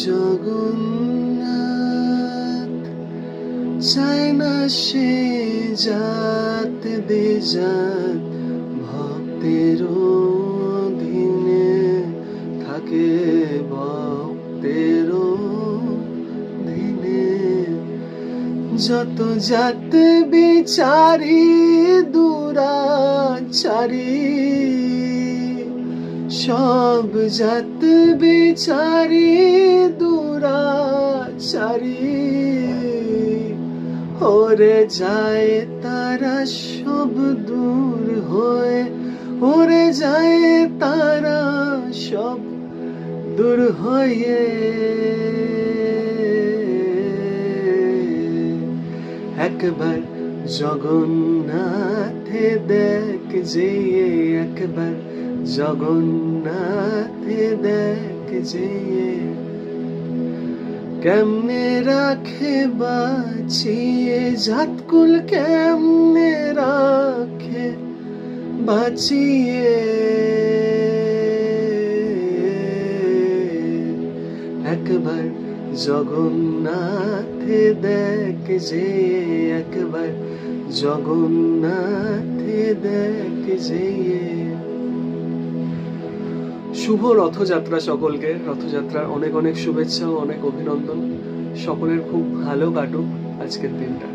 জগন্নাথ চায় না সে জাত বেজাত, ভক্তের অধীনে থাকে ভক্তের অধীনে। যত জাত বিচারি দুরাচারী, সব জাত বিচারি দুরাচারী, ওরে যায় তারা সব দূর হয়ে, ওরে যায় তারা সব দূর হয়ে। একবার জগন্নাথে দেখ যে, একবার জগন্নাথে দেখ যে, কেমনে রাখে বাঁচিয়ে জাতকুল, কেমনে রাখে বাঁচিয়ে। একবার জগন্নাথে দেখ যে, একবার জগন্নাথে দেখ যে। শুভ রথযাত্রা সকলকে, রথযাত্রার অনেক অনেক শুভেচ্ছা ও অনেক অভিনন্দন। সকলের খুব ভালো কাটুক আজকের দিনটা।